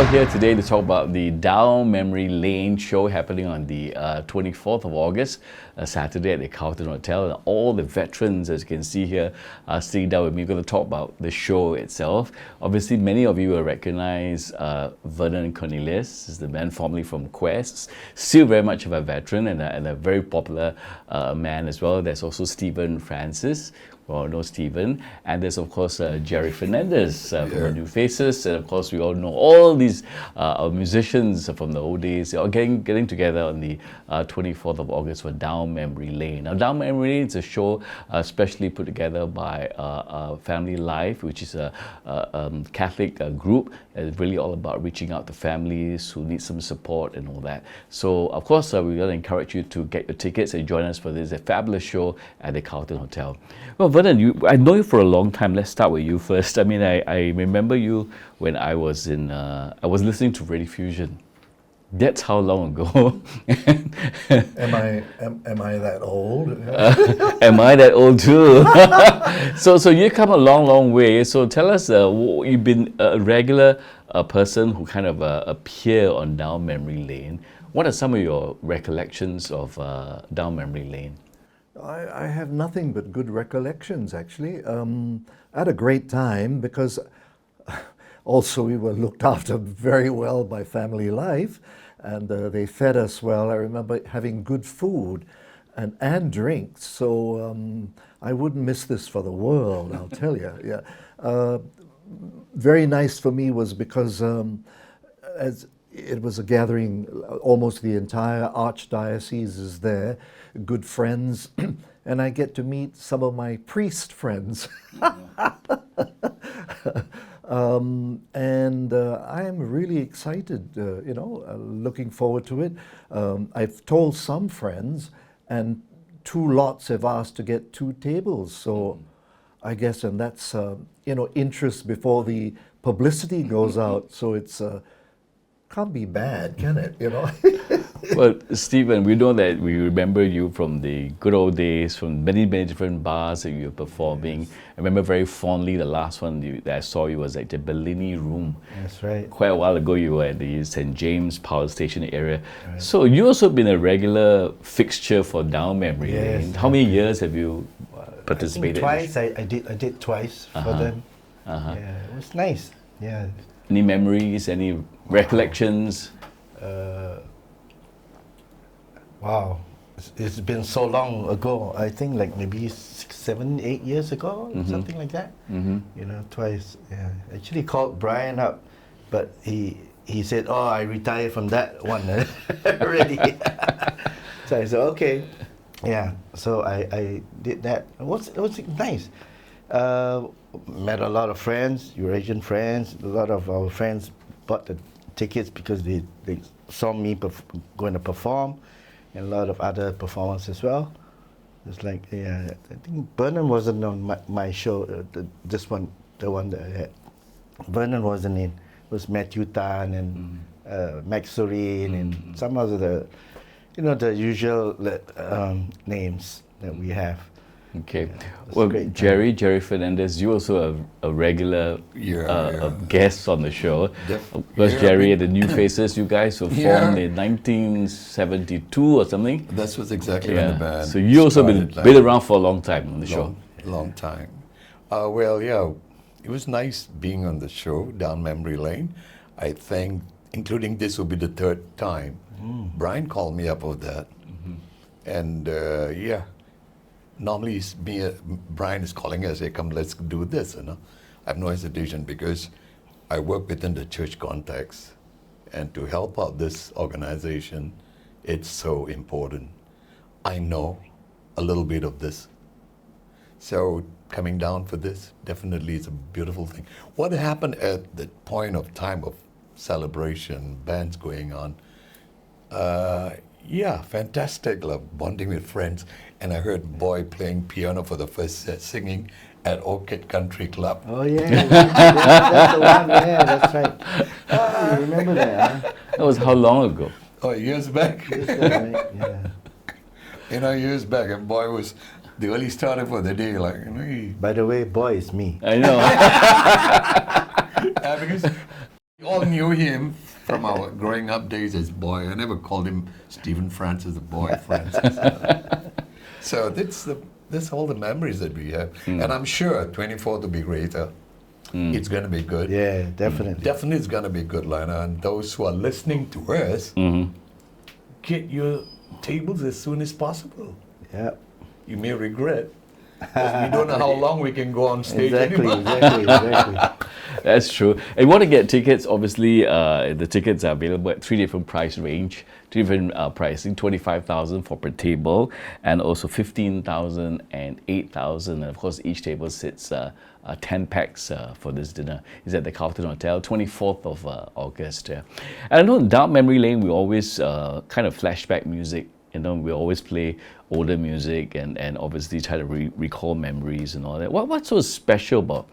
all here today to talk about the Down Memory Lane show happening on the 24th of August, Saturday at the Carlton Hotel. And all the veterans, as you can see here, are sitting down with me. We're going to talk about the show itself. Obviously, many of you will recognize Vernon and Cornelius. This is the man formerly from Quest, still very much of a veteran and a very popular man as well. There's also Stephen Francis. We all know Stephen, and there's of course Jerry Fernandez from the New Faces, and of course we all know all these musicians from the old days. They're all getting together on the 24th of August for Down Memory Lane. Now, Down Memory Lane is a show specially put together by Family Life, which is a Catholic group. It's really all about reaching out to families who need some support and all that. So, of course, we're going to encourage you to get your tickets and join us for this fabulous show at the Carlton Hotel. Well, Vernon, I know you for a long time. Let's start with you first. I mean, I remember you when I was listening to Radio Fusion. That's how long ago. Am I that old? Am I that old too? So you come a long way. So tell us, you've been a regular person who kind of appear on Down Memory Lane. What are some of your recollections of Down Memory Lane? I have nothing but good recollections, actually. I had a great time because also we were looked after very well by Family Life, and they fed us well. I remember having good food and drinks, so I wouldn't miss this for the world, I'll tell you. Yeah, very nice for me was because as it was a gathering, almost the entire archdiocese is there, good friends, and I get to meet some of my priest friends. And I am really excited, looking forward to it. I've told some friends, and 2 lots have asked to get 2 tables. So I guess, and that's, interest before the publicity goes out. So it's, can't be bad, can it, Well, Stephen, we know that we remember you from the good old days, from many different bars that you were performing. Yes. I remember very fondly the last one that I saw you was at the Bellini Room. That's right. Quite a while ago, you were at the St. James Power Station area. Right. So you also been a regular fixture for Down Memory Lane. How many years have you participated? I think twice. I did twice for them. Yeah, it was nice. Yeah. Any memories? Any recollections? Wow, it's been so long ago. I think like maybe 6, 7, 8 years ago, something like that. Twice. Yeah, actually called Brian up, but he said, "Oh, I retired from that one already." So I said, "Okay." Yeah, so I did that. It was nice. Met a lot of friends, Eurasian friends. A lot of our friends bought the tickets because they saw me going to perform, and a lot of other performers as well. It's like, I think Bernard wasn't on my show, the one that I had. Vernon wasn't in. It was Matthew Tan and Max Sorin and some other, the usual names that we have. Okay. Well, Jerry Fernandez, you also a regular guest on the show. Because Jerry and the New Faces, you guys were formed in 1972 or something. That's what's exactly when the band. So you also been around for a long time on the show. Long time. It was nice being on the show, Down Memory Lane. I think, including this will be the 3rd time. Brian called me up of that. And normally Brian is calling us, say, come, let's do this, I have no hesitation because I work within the church context, and to help out this organization, it's so important. I know a little bit of this. So coming down for this, definitely is a beautiful thing. What happened at the point of time of celebration, bands going on, fantastic, bonding with friends. And I heard Boy playing piano for the first set, singing at Orchid Country Club. Oh yeah, that's the one. Yeah, that's right. Oh, you remember that? Huh? That was how long ago? Oh, years back. Years back, right? Yeah. Years back, and Boy was the early starter for the day. By the way, Boy is me. I know. Because all knew him from our growing up days as boy. I never called him Stephen Francis, the boy Francis. So that's all the memories that we have. And I'm sure 24 to be greater. It's going to be good. Yeah, definitely. Definitely it's going to be good, Lana. And those who are listening to us, get your tables as soon as possible. Yeah. You may regret. 'Cause we don't know how long we can go on stage Exactly, anymore. exactly. That's true. And you want to get tickets, obviously, the tickets are available at 3 different price range, 3 different pricing, 25,000 for per table, and also 15,000 and 8,000. And of course, each table sits 10 packs for this dinner. It's at the Carlton Hotel, 24th of August. And I know in Dark Memory Lane, we always kind of flashback music. You know, we always play older music and obviously try to recall memories and all that. What's so special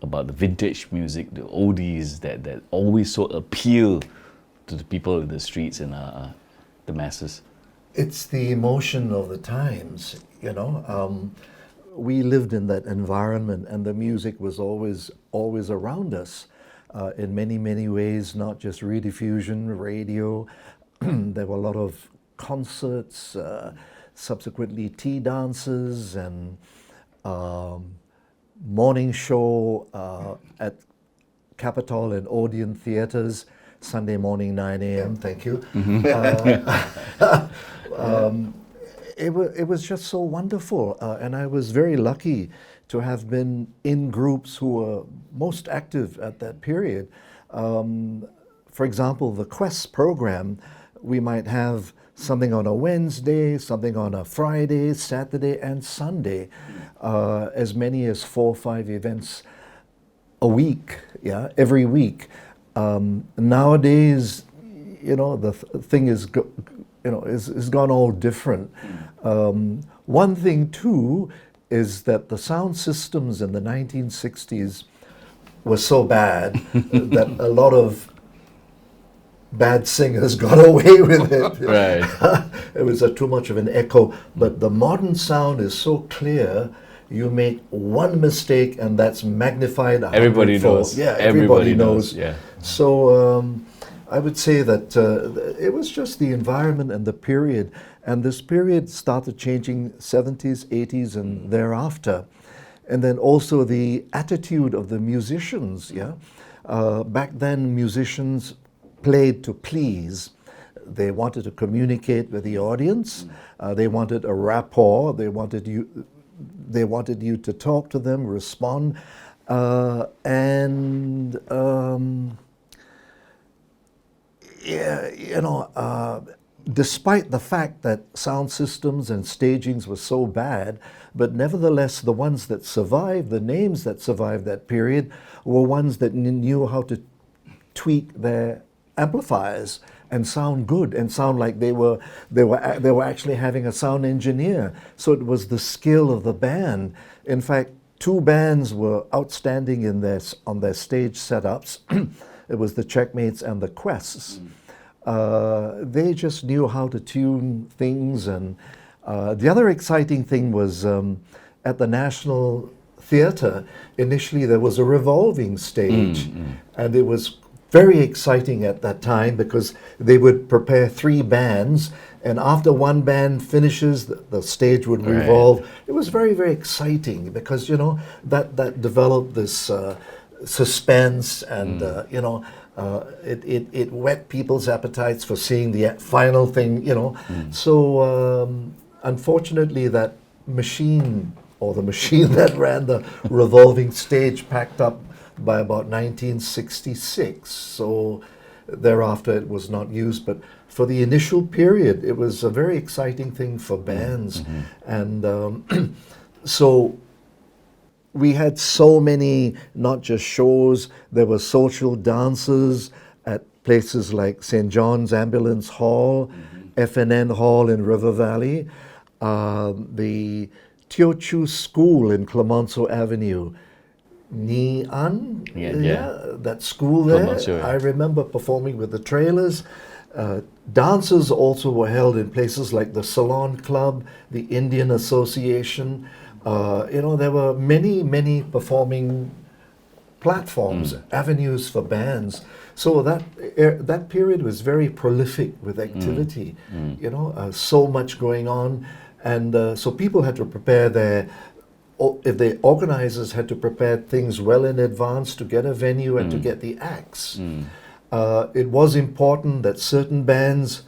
about the vintage music, the oldies that always so appeal to the people in the streets and the masses? It's the emotion of the times, you know. We lived in that environment, and the music was always around us in many ways, not just rediffusion, radio. There were a lot of concerts, subsequently tea dances, and morning show at Capitol and Odeon theaters, Sunday morning 9 a.m. Thank you. It was just so wonderful, and I was very lucky to have been in groups who were most active at that period. For example, the Quest program, we might have something on a Wednesday, something on a Friday, Saturday, and Sunday, as many as 4 or 5 events a week, every week. Nowadays, you know, the thing is gone all different. One thing too is that the sound systems in the 1960s were so bad that a lot of bad singers got away with it. Right. It was too much of an echo. But the modern sound is so clear. You make one mistake and that's magnified. Everybody 100-fold. knows. Yeah, everybody knows. Yeah. So I would say that it was just the environment and the period. And this period started changing 70s, 80s, and thereafter. And then also the attitude of the musicians. Back then, musicians played to please. They wanted to communicate with the audience. They wanted a rapport. They wanted you to talk to them, respond, despite the fact that sound systems and stagings were so bad, but nevertheless, the ones that survived, the names that survived that period, were ones that knew how to tweak their amplifiers and sound good and sound like they were actually having a sound engineer. So it was the skill of the band. In fact, 2 bands were outstanding on their stage setups. It was the Checkmates and the Quests. They just knew how to tune things. And the other exciting thing was at the National Theatre, initially there was a revolving stage, and it was very exciting at that time because they would prepare 3 bands, and after one band finishes, the stage would revolve. It was very, very exciting because, you know, that developed this suspense, and it whet people's appetites for seeing the final thing, you know. So unfortunately, that machine, or the machine that ran the revolving stage, packed up by about 1966. So thereafter it was not used, but for the initial period it was a very exciting thing for bands. And so we had so many, not just shows, there were social dances at places like St. John's Ambulance Hall, FNN Hall in River Valley, the Teochew School in Clemenceau Avenue, that school there. I remember performing with the Trailers. Dances also were held in places like the Salon Club, the Indian Association. There were many performing platforms, avenues for bands. So that period was very prolific with activity. You know, so much going on, and so people had to prepare if the organizers had to prepare things well in advance to get a venue and to get the acts. It was important that certain bands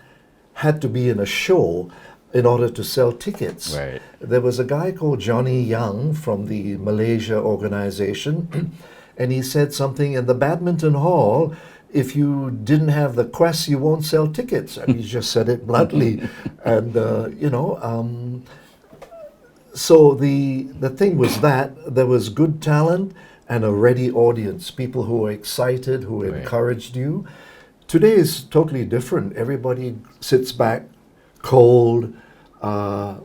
had to be in a show in order to sell tickets. Right. There was a guy called Johnny Young from the Malaysia organization, and he said something in the badminton hall, if you didn't have the quest, you won't sell tickets. And he just said it bluntly. And, so the thing was that there was good talent and a ready audience, people who were excited, who encouraged you. Today is totally different. Everybody sits back, cold.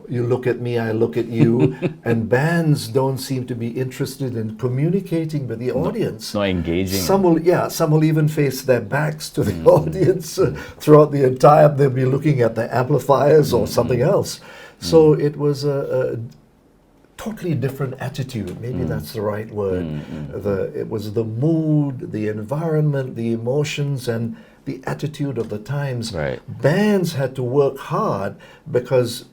You look at me, I look at you, and bands don't seem to be interested in communicating with the audience. Not engaging. Some will even face their backs to the audience throughout the entire. They'll be looking at the amplifiers or something else. So it was a totally different attitude. Maybe that's the right word. It was the mood, the environment, the emotions, and the attitude of the times. Right. Bands had to work hard because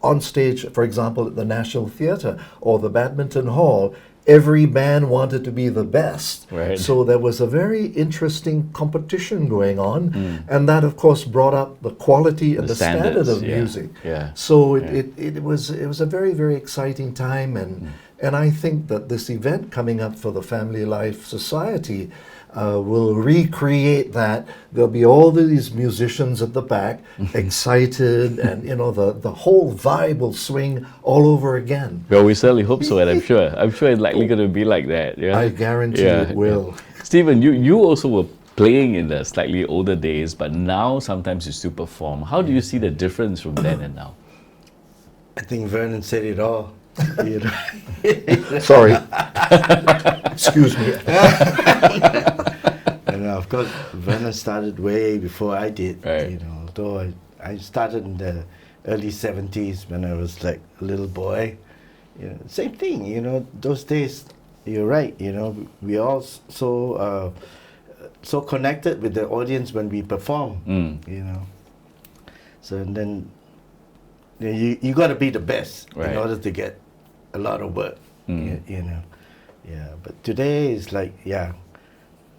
on stage, for example, at the National Theatre or the Badminton Hall, every band wanted to be the best. Right. So there was a very interesting competition going on, and that, of course, brought up the quality and the standard of music. Yeah. So it was a very, very exciting time, and I think that this event coming up for the Family Life Society will recreate that. There'll be all these musicians at the back, excited, and the whole vibe will swing all over again. Well, we certainly hope so, and I'm sure it's likely going to be like that. Yeah, I guarantee it will. Stephen, you also were playing in the slightly older days, but now sometimes you still perform. How do you see the difference from then and now? I think Vernon said it all. You know. Sorry. Excuse me. And of course, Vernon started way before I did. Right. You know, though I started in the early 70s when I was like a little boy. You know, same thing. You know, those days, you're right. You know, we all so connected with the audience when we perform. You know, so and then you got to be the best in order to get a lot of work. You know, yeah. But today is like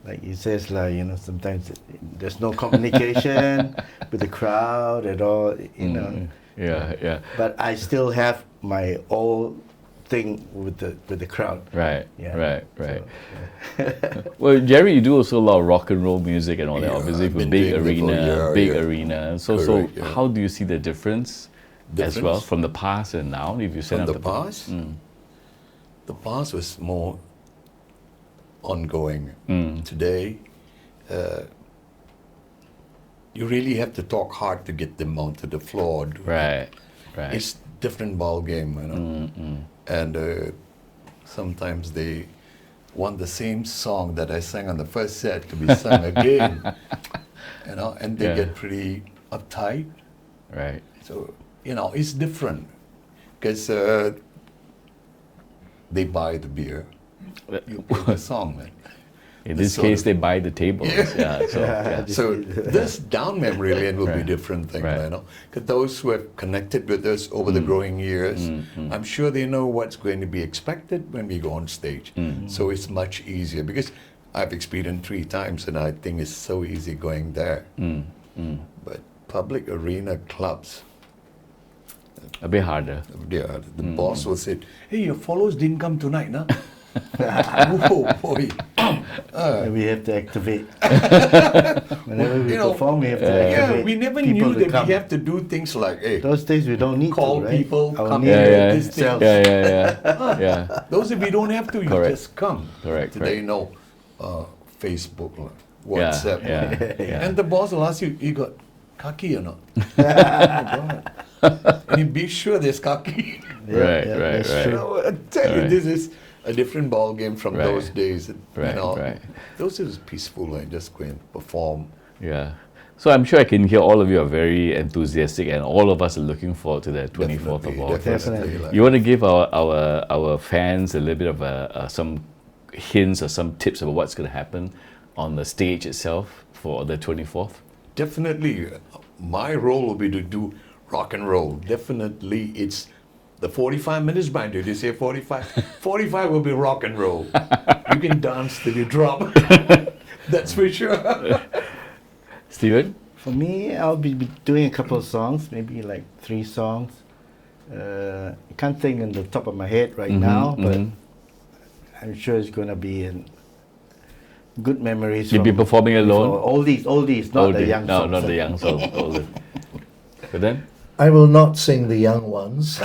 like he says, like, you know, sometimes there's no communication with the crowd at all. You know. Yeah. But I still have my old thing with the crowd. Right. Yeah. Right. So, Well, Jerry, you do also a lot of rock and roll music and all that. Yeah, Obviously, I've for been big doing it for arena, a year, arena. So Correct, yeah. how do you see the difference as well from the past and now? If you set From up the past, the past was more ongoing. Today, you really have to talk hard to get them onto the floor. Right. It's different ball game, you know. And sometimes they want the same song that I sang on the first set to be sung again, you know, and they get pretty uptight. Right. So, you know, it's different because they buy the beer, you play the song, man. In this case, they buy the tables. So this down memory lane will be a different thing, you know. Because those who have connected with us over the growing years, I'm sure they know what's going to be expected when we go on stage. So it's much easier because I've experienced 3 times and I think it's so easy going there. But public arena clubs, a bit harder. the boss will say, "Hey, your followers didn't come tonight, no?" Oh boy. we have to activate. Whenever we perform, we have to activate. Yeah, we never people knew that come. we have to do things like, hey, Those days we don't need call to, right? people, Our come need here, is this thing. itself. Yeah. Those if we don't have to, you Correct. just come. Correct. Today, no, Facebook, WhatsApp. Yeah. And the boss will ask you, you got khaki or not? And you be sure there's khaki. Right. that's You true. know, I tell you, this is a different ball game from Right. those days. You know, Right. those is peaceful and just go and perform. Yeah. So I'm sure I can hear all of you are very enthusiastic, and all of us are looking forward to the 24th of August. Definitely. Like, You want to give our fans a little bit of some hints or some tips about what's going to happen on the stage itself for the 24th? Definitely, my role will be to do rock and roll. Definitely, it's the 45 minutes, Brian. Did you say 45? 45 will be rock and roll. You can dance till you drop. That's for sure. Stephen? For me, I'll be doing a couple of songs, maybe like 3 songs. I can't think on the top of my head right now, but I'm sure it's going to be in good memories. You'll be performing alone? Oldies, not the young songs. No, not the young songs. Older. But then? I will not sing the young ones.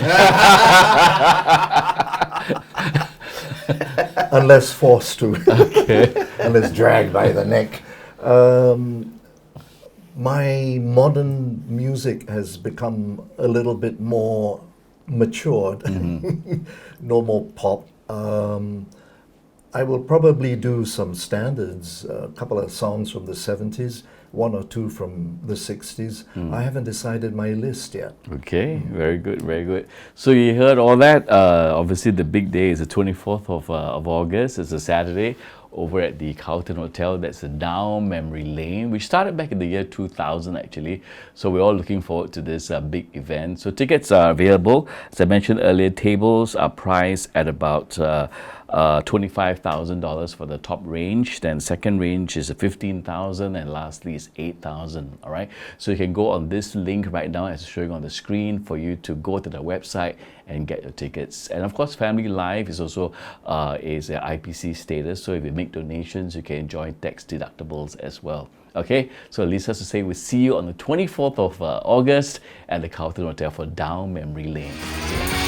Unless forced to. Okay. Unless dragged by the neck. My modern music has become a little bit more matured. No more pop. I will probably do some standards, a couple of songs from the 70s, 1 or 2 from the 60s. I haven't decided my list yet. Okay, very good, very good. So you heard all that. Obviously, the big day is the 24th of August. It's a Saturday over at the Carlton Hotel. That's down memory lane. We started back in the year 2000, actually. So we're all looking forward to this big event. So tickets are available. As I mentioned earlier, tables are priced at about $25,000 for the top range. Then second range is $15,000, and lastly is $8,000. All right. So you can go on this link right now, as showing on the screen, for you to go to the website and get your tickets. And of course, Family Life is also is a IPC status. So if you make donations, you can enjoy tax deductibles as well. Okay, so Lisa to say we'll see you on the 24th of August at the Carlton Hotel for Down Memory Lane.